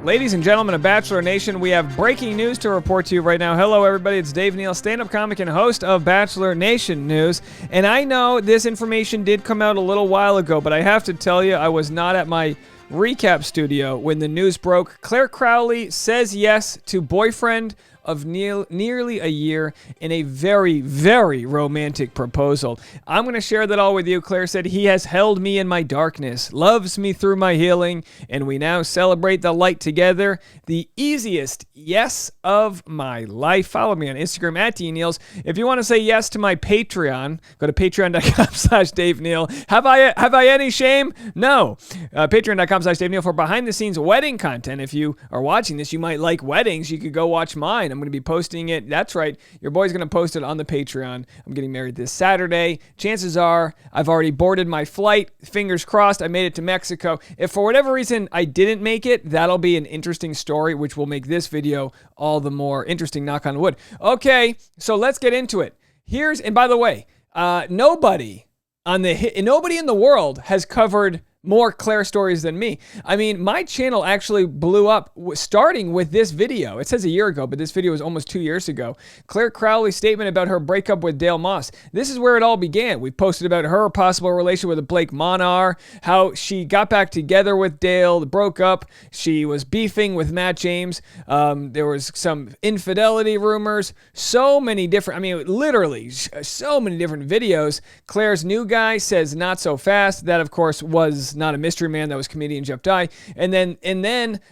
Ladies and gentlemen of Bachelor Nation, we have breaking news to report to you right now. Hello, everybody. It's Dave Neal, stand-up comic and host of Bachelor Nation News. And I know this information did come out a little while ago, but I have to tell you, I was not at my recap studio when the news broke. Clare Crawley says yes to boyfriend of Neal nearly a year in a very, very romantic proposal. I'm going to share that all with you. Clare said, "He has held me in my darkness, loves me through my healing, and we now celebrate the light together. The easiest yes of my life." Follow me on Instagram at DNeals. If you want to say yes to my Patreon, go to patreon.com/Dave Neal. Have I any shame? No. Patreon.com/Dave Neal for behind the scenes wedding content. If you are watching this, you might like weddings. You could go watch mine. I'm going to be posting it. That's right. Your boy's going to post it on the Patreon. I'm getting married this Saturday. Chances are I've already boarded my flight. Fingers crossed I made it to Mexico. If for whatever reason I didn't make it, that'll be an interesting story, which will make this video all the more interesting, knock on wood. Okay, so let's get into it. And by the way, nobody in the world has covered more Clare stories than me. I mean, my channel actually blew up starting with this video. It says a year ago, but this video was almost 2 years ago. Clare Crawley's statement about her breakup with Dale Moss. This is where it all began. We posted about her possible relation with Blake Monar, how she got back together with Dale, broke up. She was beefing with Matt James. There was some infidelity rumors. So many different, literally so many different videos. Clare's new guy says not so fast. That, of course, was not a mystery man. That was comedian Jeff Dye. And then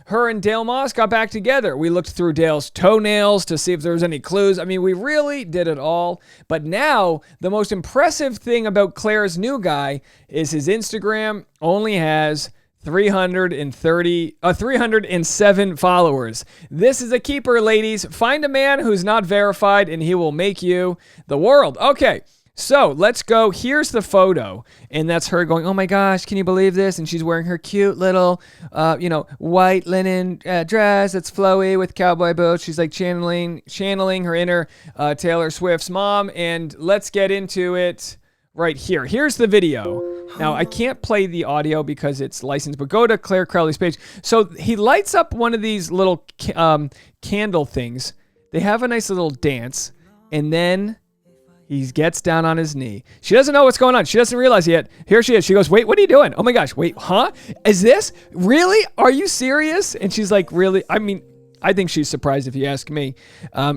her and Dale Moss got back together. We looked through Dale's toenails to see if there was any clues. I mean, we really did it all. But now the most impressive thing about Clare's new guy is his Instagram only has 307 followers. This is a keeper, ladies. Find a man who's not verified and he will make you the world. Okay. So let's go. Here's the photo. And that's her going, "Oh my gosh, can you believe this?" And she's wearing her cute little, white linen dress that's flowy with cowboy boots. She's like channeling her inner Taylor Swift's mom. And let's get into it right here. Here's the video. Now, I can't play the audio because it's licensed, but go to Clare Crawley's page. So he lights up one of these little candle things. They have a nice little dance. And then he gets down on his knee. She doesn't know what's going on. She doesn't realize it yet. Here she is. She goes, "Wait, what are you doing? Oh my gosh, wait, huh? Is this really? Are you serious?" And she's like, "Really?" I mean, I think she's surprised if you ask me.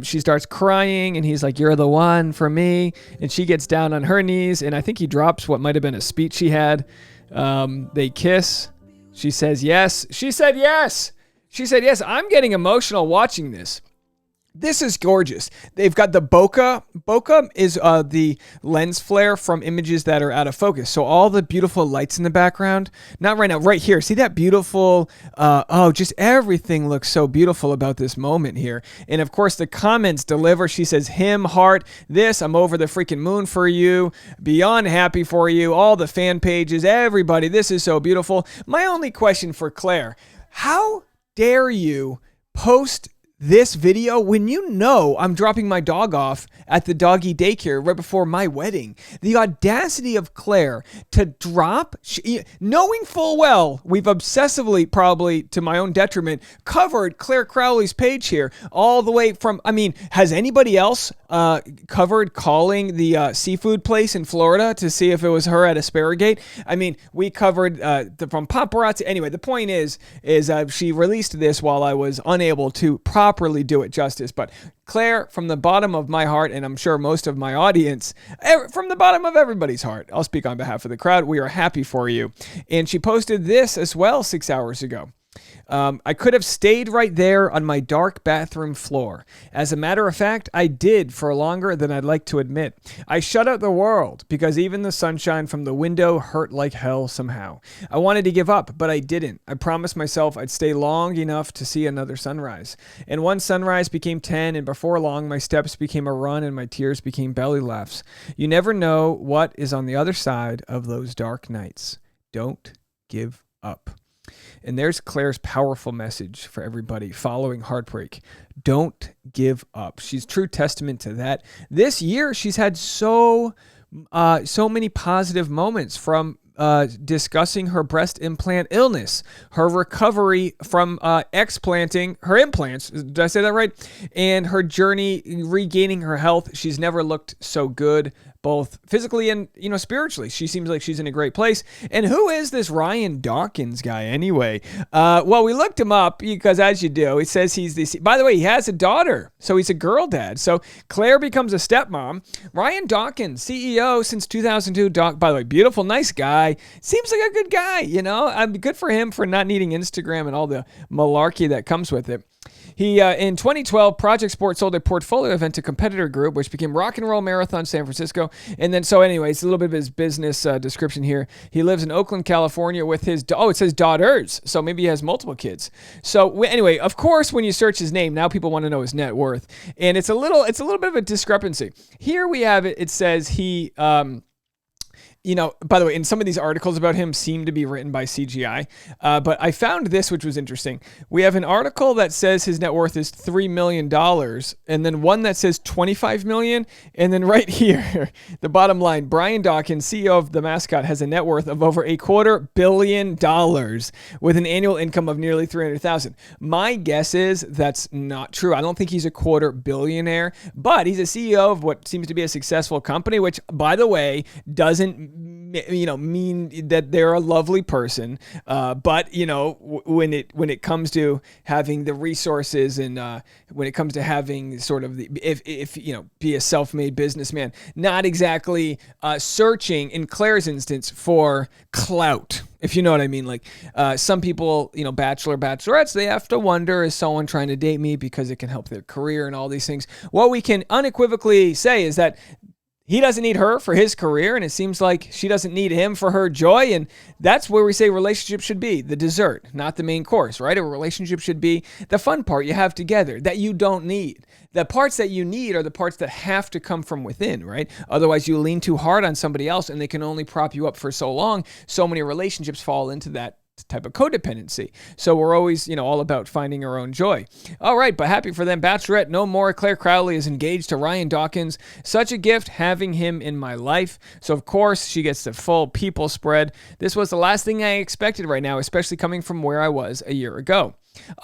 She starts crying and he's like, "You're the one for me." And she gets down on her knees and I think he drops what might have been a speech she had. They kiss. She says yes. She said yes. She said yes. I'm getting emotional watching this. This is gorgeous. They've got the bokeh. Bokeh is the lens flare from images that are out of focus. So all the beautiful lights in the background, not right now, right here. See that beautiful, just everything looks so beautiful about this moment here. And of course the comments deliver. She says, "Him, heart, this, I'm over the freaking moon for you, beyond happy for you," all the fan pages, everybody, this is so beautiful. My only question for Clare, how dare you post this video when you know I'm dropping my dog off at the doggy daycare right before my wedding? The audacity of Clare to drop, knowing full well we've obsessively, probably to my own detriment, covered Clare Crawley's page here all the way from, has anybody else covered calling the seafood place in Florida to see if it was her at Asparagate? We covered from paparazzi. Anyway, the point is she released this while I was unable to properly do it justice. But Clare, from the bottom of my heart, and I'm sure most of my audience, from the bottom of everybody's heart, I'll speak on behalf of the crowd, we are happy for you. And she posted this as well 6 hours ago. "I could have stayed right there on my dark bathroom floor. As a matter of fact, I did for longer than I'd like to admit. I shut out the world because even the sunshine from the window hurt like hell somehow. I wanted to give up, but I didn't. I promised myself I'd stay long enough to see another sunrise. And one sunrise became 10, and before long, my steps became a run and my tears became belly laughs. You never know what is on the other side of those dark nights. Don't give up." And there's Clare's powerful message for everybody following heartbreak. Don't give up. She's true testament to that. This year, she's had so many positive moments, from discussing her breast implant illness, her recovery from explanting her implants. Did I say that right? And her journey regaining her health. She's never looked so good, both physically and, spiritually. She seems like she's in a great place. And who is this Ryan Dawkins guy anyway? Well, we looked him up because, as you do, it says by the way, he has a daughter. So he's a girl dad. So Claire becomes a stepmom. Ryan Dawkins, CEO since 2002. By the way, beautiful, nice guy. Seems like a good guy, good for him for not needing Instagram and all the malarkey that comes with it. He, in 2012, Project Sport sold a portfolio event to Competitor Group, which became Rock and Roll Marathon San Francisco. And then, it's a little bit of his business description here. He lives in Oakland, California with his, it says daughters. So maybe he has multiple kids. So anyway, of course, when you search his name, now people want to know his net worth. And it's a little bit of a discrepancy. Here we have it. It says he, by the way, in some of these articles about him seem to be written by CGI, but I found this, which was interesting. We have an article that says his net worth is $3 million, and then one that says $25 million, and then right here, the bottom line, Brian Dawkins, CEO of The Mascot, has a net worth of over $250 million with an annual income of nearly $300,000. My guess is that's not true. I don't think he's a quarter billionaire, but he's a CEO of what seems to be a successful company, which, by the way, doesn't mean that they're a lovely person, but when it comes to having the resources and when it comes to having sort of be a self-made businessman, not exactly searching in Claire's instance for clout, if you know what I mean. Like some people, bachelorettes, they have to wonder, is someone trying to date me because it can help their career and all these things. What we can unequivocally say is that he doesn't need her for his career, and it seems like she doesn't need him for her joy, and that's where we say relationship should be, the dessert, not the main course, right? A relationship should be the fun part you have together that you don't need. The parts that you need are the parts that have to come from within, right? Otherwise, you lean too hard on somebody else, and they can only prop you up for so long. So many relationships fall into that type of codependency. So we're always, all about finding our own joy. All right, but happy for them. Bachelorette no more. Clare Crawley is engaged to Ryan Dawkins. Such a gift having him in my life. So of course she gets the full people spread. This was the last thing I expected right now, especially coming from where I was a year ago.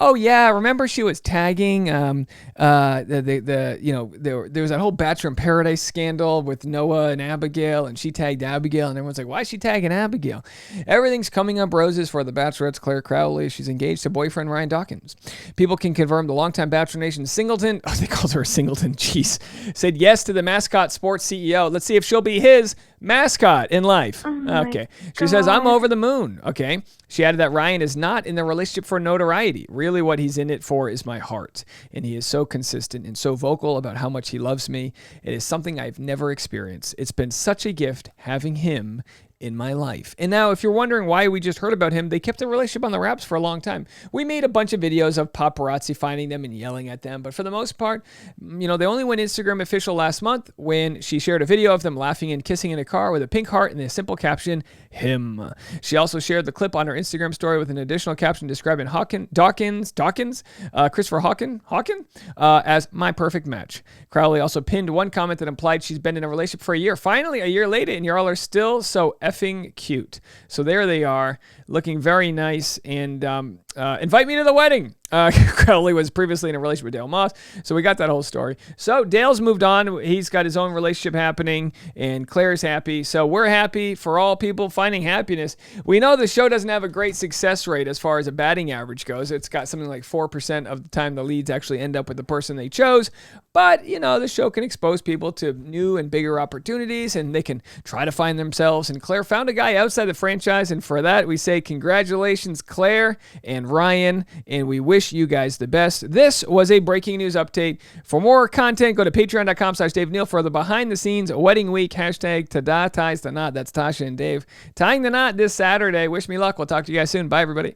Oh yeah, remember she was tagging there was that whole Bachelor in Paradise scandal with Noah and Abigail, and she tagged Abigail, and everyone's like, why is she tagging Abigail? Everything's coming up roses for the Bachelorette's Clare Crawley. She's engaged to boyfriend Ryan Dawkins. People can confirm the longtime Bachelor Nation Singleton, they called her a Singleton, jeez, said yes to the Mascot Sports CEO. Let's see if she'll be his mascot in life. Okay. She says, I'm over the moon. Okay. She added that Ryan is not in the relationship for notoriety. Really what he's in it for is my heart. And he is so consistent and so vocal about how much he loves me. It is something I've never experienced. It's been such a gift having him in my life. And now, if you're wondering why we just heard about him, they kept the relationship on the wraps for a long time. We made a bunch of videos of paparazzi finding them and yelling at them, but for the most part, they only went Instagram official last month when she shared a video of them laughing and kissing in a car with a pink heart and a simple caption, him. She also shared the clip on her Instagram story with an additional caption describing Dawkins, Christopher Hawken, as my perfect match. Crowley also pinned one comment that implied she's been in a relationship for a year. Finally, a year later, and y'all are still so effing cute. So there they are, looking very nice, and invite me to the wedding. Crowley was previously in a relationship with Dale Moss, so we got that whole story. So Dale's moved on. He's got his own relationship happening, and Claire's happy. So we're happy for all people finding happiness. We know the show doesn't have a great success rate as far as a batting average goes. It's got something like 4% of the time the leads actually end up with the person they chose. But, the show can expose people to new and bigger opportunities, and they can try to find themselves. And Claire found a guy outside the franchise, and for that, we say congratulations, Claire and Ryan, and we wish you guys the best. This was a breaking news update. For more content, go to patreon.com/Dave Neal for the behind-the-scenes wedding week. Hashtag Tada ties the knot. That's Tasha and Dave tying the knot this Saturday. Wish me luck. We'll talk to you guys soon. Bye, everybody.